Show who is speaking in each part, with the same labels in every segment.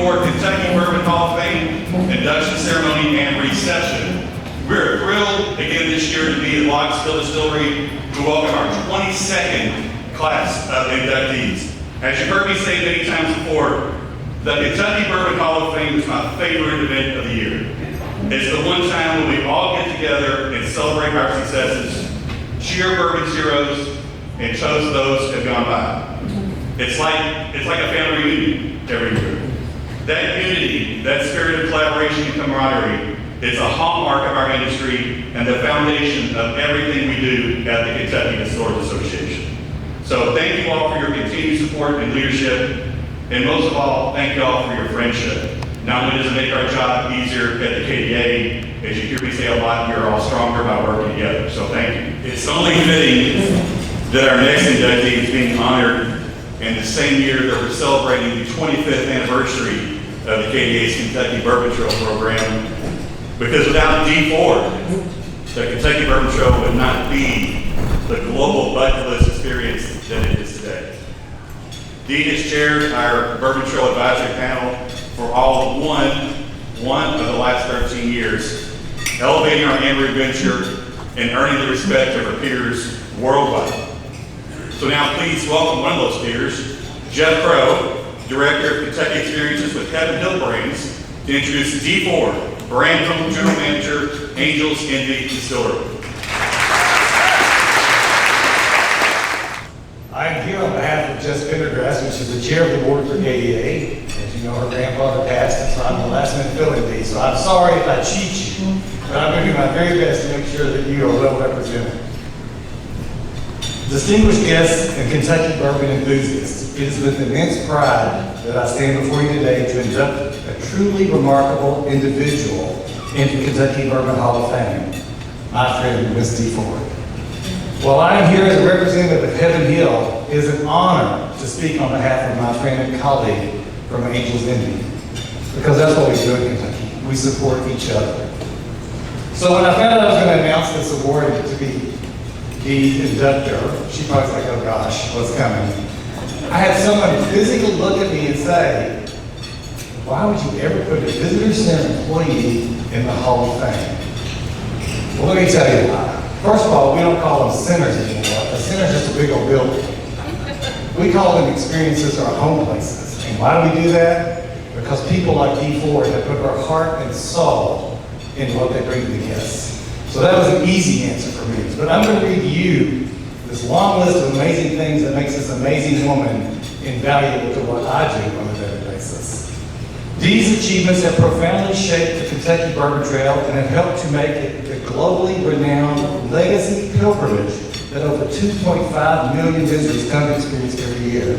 Speaker 1: Ford Kentucky Bourbon Hall of Fame induction ceremony and reception. We're thrilled again this year to be at Locksville Distillery to welcome our 22nd class of inductees. As you've heard me say many times before, the Kentucky Bourbon Hall of Fame is my favorite event of the year. It's the one time when we all get together and celebrate our successes, cheer bourbon heroes, and toast those who have gone by. It's like a family reunion every year. That unity, that spirit of collaboration and camaraderie is a hallmark of our industry and the foundation of everything we do at the Kentucky Distillers Association. So thank you all for your continued support and leadership, and most of all, thank you all for your friendship. Not only does it make our job easier at the KDA, as you hear me say a lot, you're all stronger by working together, so thank you. It's only fitting that our next inductee is being honored in the same year that we're celebrating the 25th anniversary of the KDA's Kentucky Bourbon Trail program, because without Dee Ford, the Kentucky Bourbon Trail would not be the global bucket list experience that it is today. Dee has chaired our Bourbon Trail Advisory Panel for all of one of the last 13 years, elevating our Ambry venture and earning the respect of our peers worldwide. So now please welcome one of those peers, Jeff Crow, Director of Kentucky Experiences with Heaven Hill Brands, to introduce Dee Ford, Brand General Manager, Angels Envy Distillery.
Speaker 2: I'm here on behalf of Jess Pendergrass, which is the chair of the board for KDA. As you know, her grandfather passed, and so I'm the last minute filling Dee. So I'm sorry if I cheat you, but I'm going to do my very best to make sure that you are well represented. Distinguished guests and Kentucky bourbon enthusiasts, it is with immense pride that I stand before you today to induct a truly remarkable individual into Kentucky Bourbon Hall of Fame, my friend, Miss Dee Ford. While I am here as a representative of Heaven Hill, it is an honor to speak on behalf of my friend and colleague from Angels Envy, because that's what we do in Kentucky. We support each other. So when I found out I was going to announce this award to be Dee's inductor, she probably was like, oh gosh, what's coming? I had someone physically look at me and say, why would you ever put a visitor center employee in the Hall of Fame? Well, let me tell you why. First of all, we don't call them centers anymore. A center is just a big old building. We call them experiences or home places. And why do we do that? Because people like Dee Ford have put their heart and soul in what they bring to the guests. So that was an easy answer for me. But I'm going to read you this long list of amazing things that makes this amazing woman invaluable to what I do on a daily basis. These achievements have profoundly shaped the Kentucky Bourbon Trail and have helped to make it the globally renowned legacy pilgrimage that over 2.5 million visitors come to experience every year.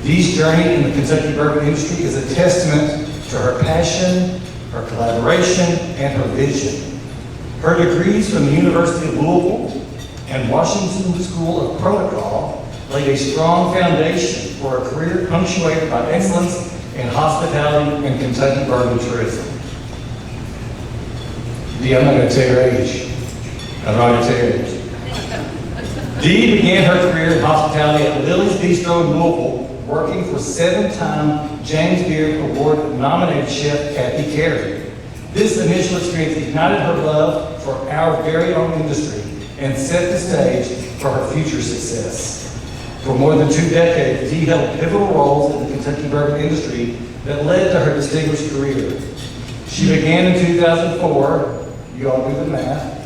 Speaker 2: Dee's journey in the Kentucky bourbon industry is a testament to her passion, her collaboration, and her vision. Her degrees from the University of Louisville and Washington School of Protocol laid a strong foundation for a career punctuated by excellence in hospitality and Kentucky bourbon tourism. Dee, I'm not going to tell your age. I'd rather tell your age. Dee began her career in hospitality at Lily's Bistro in Louisville, working for 7-time James Beard Award-nominated chef Kathy Carey. This initial experience ignited her love for our very own industry and set the stage for her future success. For more than 2 decades, Dee held pivotal roles in the Kentucky bourbon industry that led to her distinguished career. She began in 2004, you all do the math,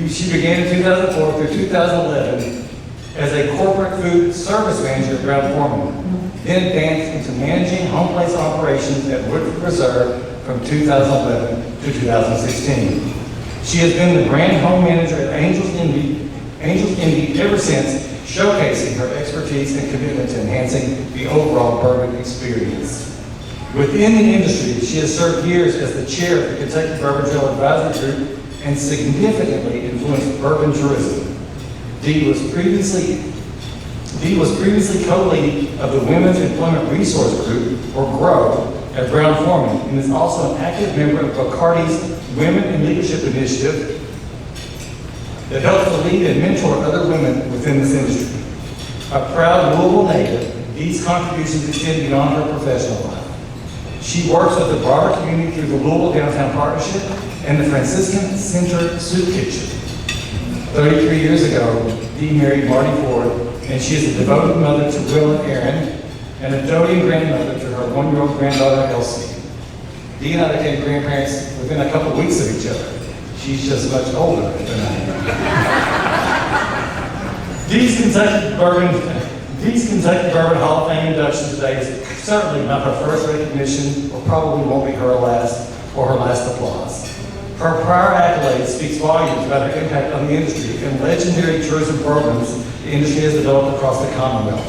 Speaker 2: she began in 2004 through 2011 as a corporate food service manager at Brown Forman, then advanced into managing home place operations at Woodford Reserve from 2011 to 2016. She has been the brand home manager at Angels Envy ever since, showcasing her expertise and commitment to enhancing the overall bourbon experience. Within the industry, she has served years as the chair of the Kentucky Bourbon Trail Advisory Group and significantly influenced bourbon tourism. Dee was previously co-lead of the Women's Employment Resource Group, or GROW, at Brown Forman, and is also an active member of Bacardi's Women in Leadership Initiative that helps to lead and mentor other women within this industry. A proud Louisville native, Dee's contributions extend beyond her professional life. She works with the broader community through the Louisville Downtown Partnership and the Franciscan Center Soup Kitchen. 33 years ago, Dee married Marty Ford, and she is a devoted mother to Will and Aaron, and a doting grandmother to her 1-year-old granddaughter, Elsie. Dee and I became grandparents within a couple weeks of each other. She's just much older than I am. Dee's Kentucky Bourbon Hall of Fame induction today is certainly not her first recognition, or probably won't be her last, or her last applause. Her prior accolades speaks volumes about her impact on the industry and legendary tourism programs the industry has developed across the Commonwealth.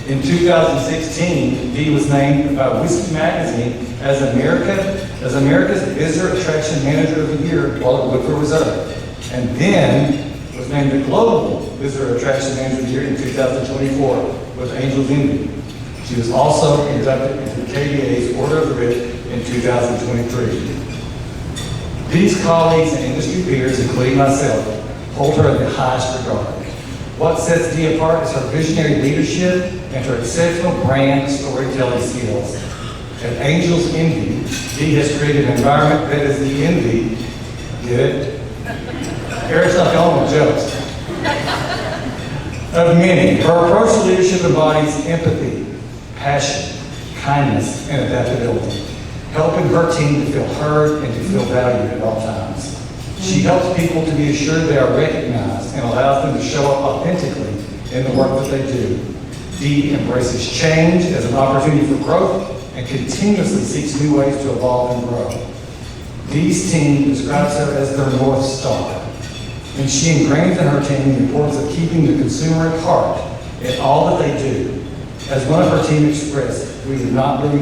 Speaker 2: In 2016, Dee was named by Whiskey Magazine as America's Visitor Attraction Manager of the Year while at Woodford Reserve, and then was named the Global Visitor Attraction Manager of the Year in 2024 with Angel's Envy. She was also inducted into the KBA's Order of the Writ in 2023. Dee's colleagues and industry peers, including myself, hold her in the highest regard. What sets Dee apart is her visionary leadership and her exceptional brand storytelling skills. At Angel's Envy, Dee has created an environment that is the envy, get it? Eric's not the only one jokes. Of many. Her approach to leadership embodies empathy, passion, kindness, and adaptability, helping her team to feel heard and to feel valued at all times. She helps people to be assured they are recognized and allows them to show up authentically in the work that they do. Dee embraces change as an opportunity for growth and continuously seeks new ways to evolve and grow. Dee's team describes her as their North Star, and she ingrains in her team the importance of keeping the consumer at heart in all that they do. As one of her team expressed, we would not be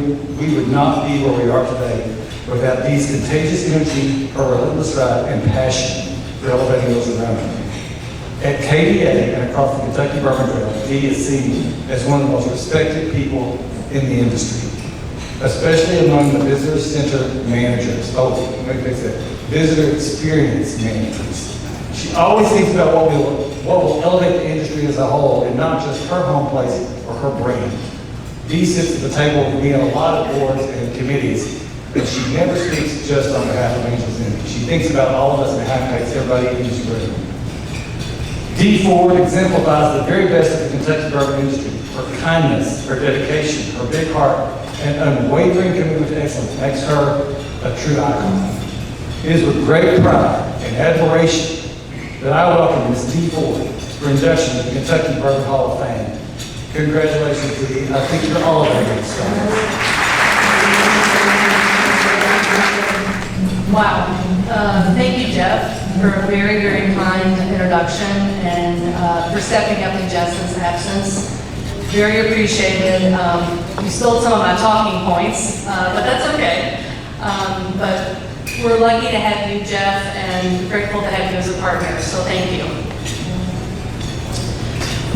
Speaker 2: where we are today without Dee's contagious energy, her relentless drive, and passion for elevating those around her. At KDA and across the Kentucky Bourbon Trail, Dee is seen as one of the most respected people in the industry, especially among the visitor center managers. Visitor experience managers. She always thinks about what will elevate the industry as a whole, and not just her home place or her brand. Dee sits at the table with me on a lot of boards and committees, but she never speaks just on behalf of Angel's Envy. She thinks about all of us and impacts everybody in this room. Dee Ford exemplifies the very best of the Kentucky bourbon industry. Her kindness, her dedication, her big heart, and unwavering commitment to excellence makes her a true icon. It is with great pride and admiration that I welcome Ms. Dee Ford for induction to the Kentucky Bourbon Hall of Fame. Congratulations, Dee. I think you're all very good stars.
Speaker 3: Wow. Thank you, Jeff, for a very, very kind introduction and for stepping up in Justin's absence. Very appreciated. You stole some of my talking points, but that's okay. But we're lucky to have you, Jeff, and grateful to have you as a partner, so thank you.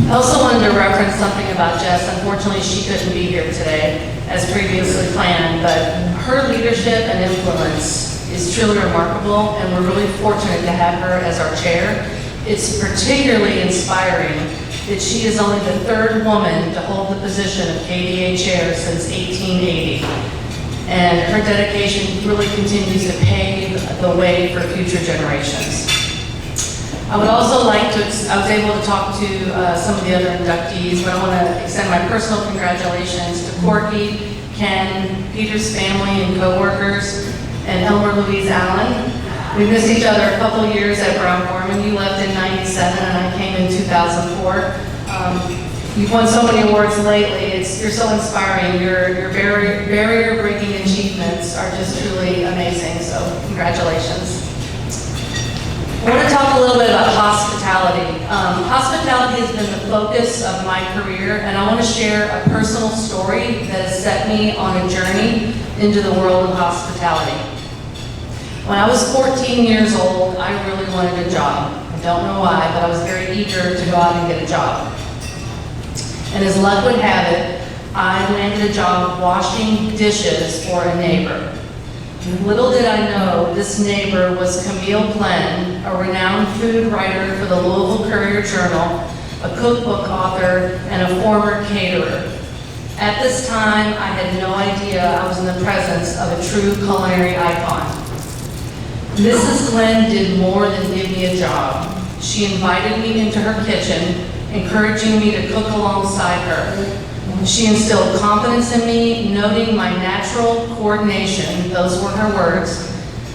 Speaker 3: I also wanted to reference something about Jess. Unfortunately, she couldn't be here today as previously planned, but her leadership and influence is truly remarkable, and we're really fortunate to have her as our chair. It's particularly inspiring that she is only the third woman to hold the position of KDA chair since 1880. And her dedication really continues to pave the way for future generations. I would also like to, I was able to talk to some of the other inductees, but I want to extend my personal congratulations to Corky, Ken, Peter's family and co-workers, and Elmer Louise Allen. We missed each other a couple years at Brown-Forman. You left in '97 and I came in 2004. You've won so many awards lately. You're so inspiring. Your barrier-breaking achievements are just truly amazing, so congratulations. I want to talk a little bit about hospitality. Hospitality has been the focus of my career, and I want to share a personal story that has set me on a journey into the world of hospitality. When I was 14 years old, I really wanted a job. I don't know why, but I was very eager to go out and get a job. And as luck would have it, I landed a job washing dishes for a neighbor. Little did I know, this neighbor was Camille Glenn, a renowned food writer for the Louisville Courier-Journal, a cookbook author, and a former caterer. At this time, I had no idea I was in the presence of a true culinary icon. Mrs. Glenn did more than give me a job. She invited me into her kitchen, encouraging me to cook alongside her. She instilled confidence in me, noting my natural coordination, those were her words,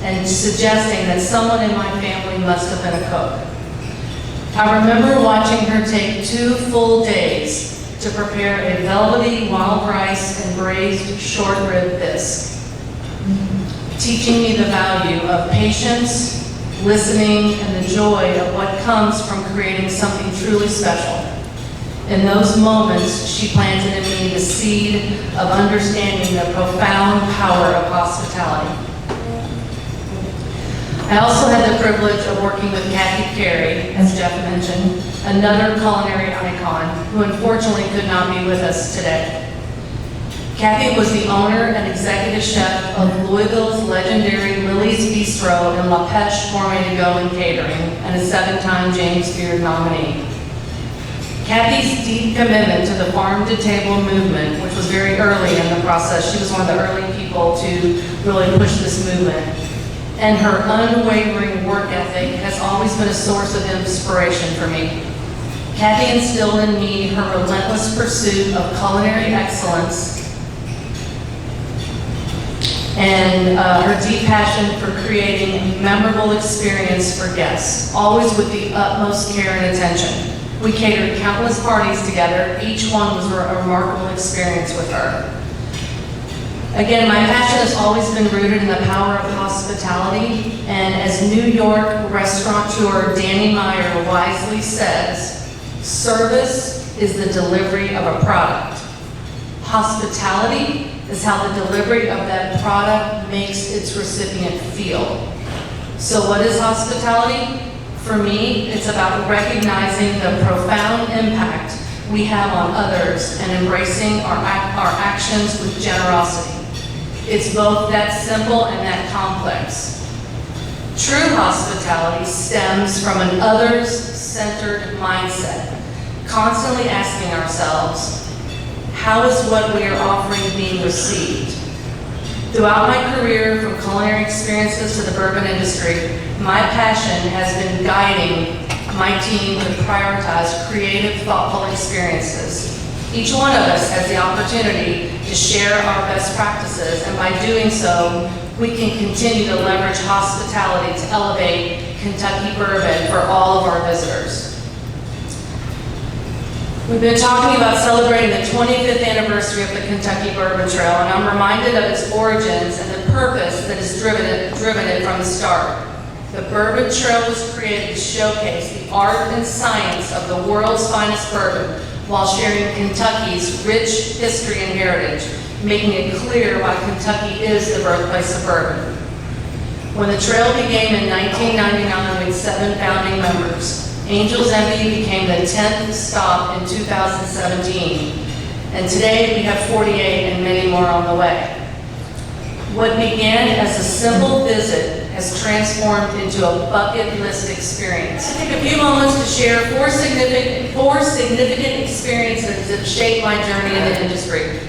Speaker 3: and suggesting that someone in my family must have been a cook. I remember watching her take 2 full days to prepare a velvety wild rice and braised short rib bisque, teaching me the value of patience, listening, and the joy of what comes from creating something truly special. In those moments, she planted in me the seed of understanding the profound power of hospitality. I also had the privilege of working with Kathy Carey, as Jeff mentioned, another culinary icon who unfortunately could not be with us today. Kathy was the owner and executive chef of Louisville's legendary Lily's Bistro and La Pêche Gourmet to Go and Catering, and a 7-time James Beard nominee. Kathy's deep commitment to the farm-to-table movement, which was very early in the process, she was one of the early people to really push this movement, and her unwavering work ethic has always been a source of inspiration for me. Kathy instilled in me her relentless pursuit of culinary excellence and her deep passion for creating a memorable experience for guests, always with the utmost care and attention. We catered countless parties together. Each one was a remarkable experience with her. Again, my passion has always been rooted in the power of hospitality, and as New York restaurateur Danny Meyer wisely says, service is the delivery of a product. Hospitality is how the delivery of that product makes its recipient feel. So what is hospitality? For me, it's about recognizing the profound impact we have on others and embracing our actions with generosity. It's both that simple and that complex. True hospitality stems from an others-centered mindset, constantly asking ourselves, how is what we are offering being received? Throughout my career, from culinary experiences to the bourbon industry, my passion has been guiding my team to prioritize creative, thoughtful experiences. Each one of us has the opportunity to share our best practices, and by doing so, we can continue to leverage hospitality to elevate Kentucky bourbon for all of our visitors. We've been talking about celebrating the 25th anniversary of the Kentucky Bourbon Trail, and I'm reminded of its origins and the purpose that has driven it from the start. The Bourbon Trail was created to showcase the art and science of the world's finest bourbon while sharing Kentucky's rich history and heritage, making it clear why Kentucky is the birthplace of bourbon. When the trail began in 1999 with 7 founding members, Angel's Envy became the 10th stop in 2017, and today we have 48 and many more on the way. What began as a simple visit has transformed into a bucket list experience. I'll take a few moments to share four significant experiences that shaped my journey in the industry.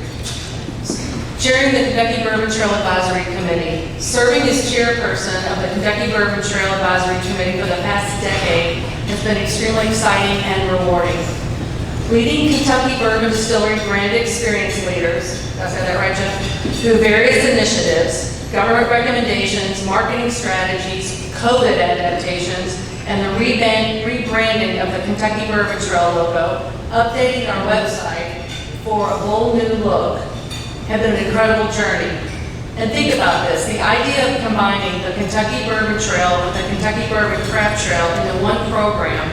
Speaker 3: Chairing the Kentucky Bourbon Trail Advisory Committee, serving as chairperson of the Kentucky Bourbon Trail Advisory Committee for the past decade has been extremely exciting and rewarding. Leading Kentucky Bourbon Distillery brand experience leaders, did I say that right, Jeff? Through various initiatives, government recommendations, marketing strategies, COVID adaptations, and the rebranding of the Kentucky Bourbon Trail logo, updating our website for a bold new look, have been an incredible journey. And think about this, the idea of combining the Kentucky Bourbon Trail with the Kentucky Bourbon Craft Trail into one program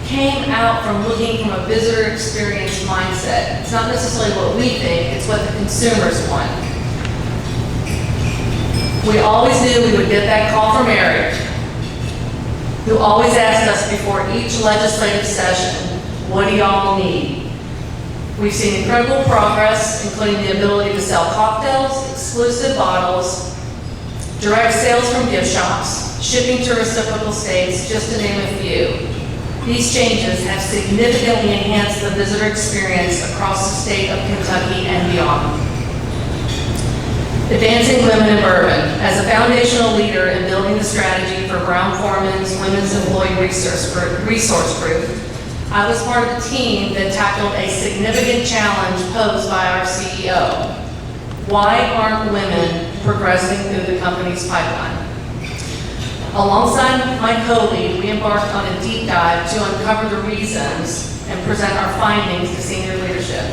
Speaker 3: came out from looking from a visitor experience mindset. It's not necessarily what we think, it's what the consumers want. We always knew we would get that call from Eric, who always asked us before each legislative session, what do y'all need? We've seen incredible progress, including the ability to sell cocktails, exclusive bottles, direct sales from gift shops, shipping to reciprocal states, just to name a few. These changes have significantly enhanced the visitor experience across the state of Kentucky and beyond. Advancing women in bourbon. As a foundational leader in building the strategy for Brown-Forman's Women's Employee Resource Group, I was part of the team that tackled a significant challenge posed by our CEO. Why aren't women progressing through the company's pipeline? Alongside my co-lead, we embarked on a deep dive to uncover the reasons and present our findings to senior leadership.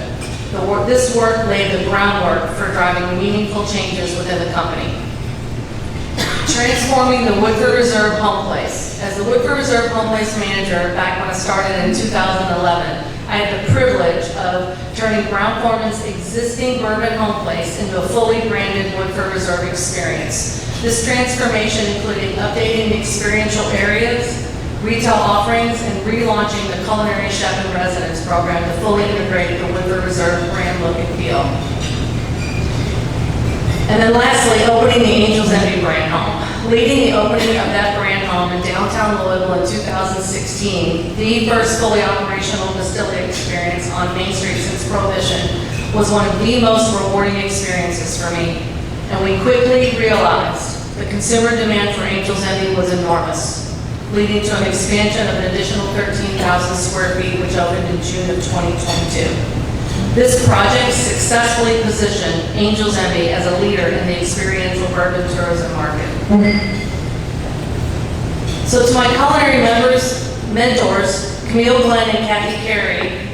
Speaker 3: This work laid the groundwork for driving meaningful changes within the company. Transforming the Woodford Reserve Homeplace. As the Woodford Reserve Homeplace manager back when I started in 2011, I had the privilege of turning Brown-Forman's existing bourbon homeplace into a fully branded Woodford Reserve experience. This transformation included updating the experiential areas, retail offerings, and relaunching the Culinary Chef in Residence program to fully integrate the Woodford Reserve brand look and feel. And then lastly, opening the Angel's Envy brand home. Leading the opening of that brand home in downtown Louisville in 2016, the first fully operational distillery experience on Main Street since Prohibition, was one of the most rewarding experiences for me. And we quickly realized the consumer demand for Angel's Envy was enormous, leading to an expansion of an additional 13,000 square feet, which opened in June of 2022. This project successfully positioned Angel's Envy as a leader in the experiential bourbon tourism market. So to my culinary mentors, Camille Glenn and Kathy Carey,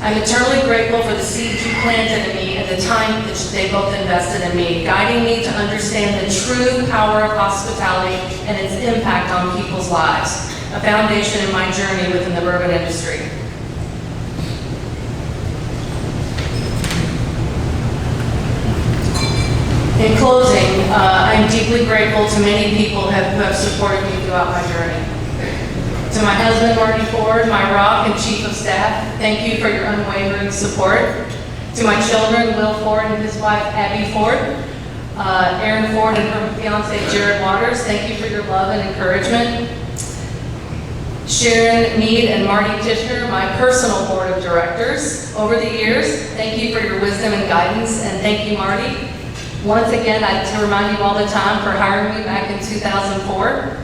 Speaker 3: I'm eternally grateful for the seeds you planted in me and the time that they both invested in me, guiding me to understand the true power of hospitality and its impact on people's lives, a foundation in my journey within the bourbon industry. In closing, I'm deeply grateful to many people who have supported me throughout my journey. To my husband, Marty Ford, my rock and chief of staff, thank you for your unwavering support. To my children, Will Ford and his wife, Abby Ford, Erin Ford and her fiance, Jared Waters, thank you for your love and encouragement. Sharon Mead and Marty Tishner, my personal board of directors. Over the years, thank you for your wisdom and guidance, and thank you, Marty. Once again, I'd like to remind you all the time for hiring me back in 2004.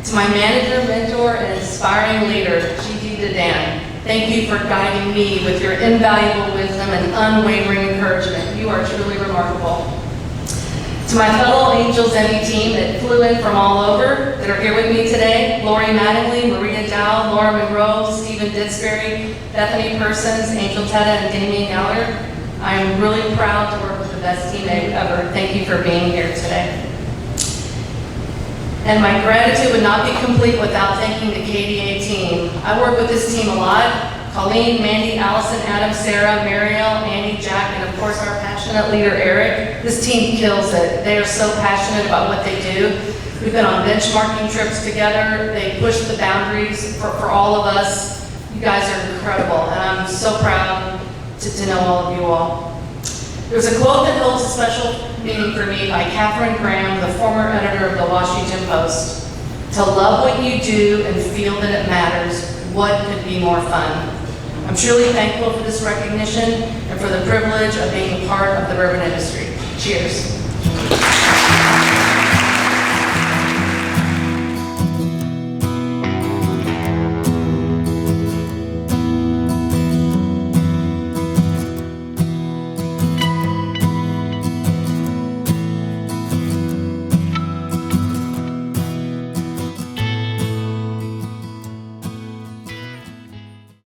Speaker 3: To my manager, mentor, and inspiring leader, Gigi Dedan, thank you for guiding me with your invaluable wisdom and unwavering encouragement. You are truly remarkable. To my fellow Angel's Envy team that flew in from all over, that are here with me today, Lori Mattingly, Maria Dow, Laura Monroe, Stephen Didsbury, Bethany Persons, Angel Tetta, and Damien Geller, I am really proud to work with the best team ever. Thank you for being here today. And my gratitude would not be complete without thanking the KDA team. I work with this team a lot. Colleen, Mandy, Allison, Adam, Sarah, Mariel, Annie, Jack, and of course our passionate leader, Eric. This team kills it. They are so passionate about what they do. We've been on benchmarking trips together. They push the boundaries for all of us. You guys are incredible, and I'm so proud to know all of you all. There's a quote that holds a special meaning for me by Katharine Graham, the former editor of the Washington Post. To love what you do and feel that it matters, what could be more fun? I'm truly thankful for this recognition and for the privilege of being a part of the bourbon industry. Cheers.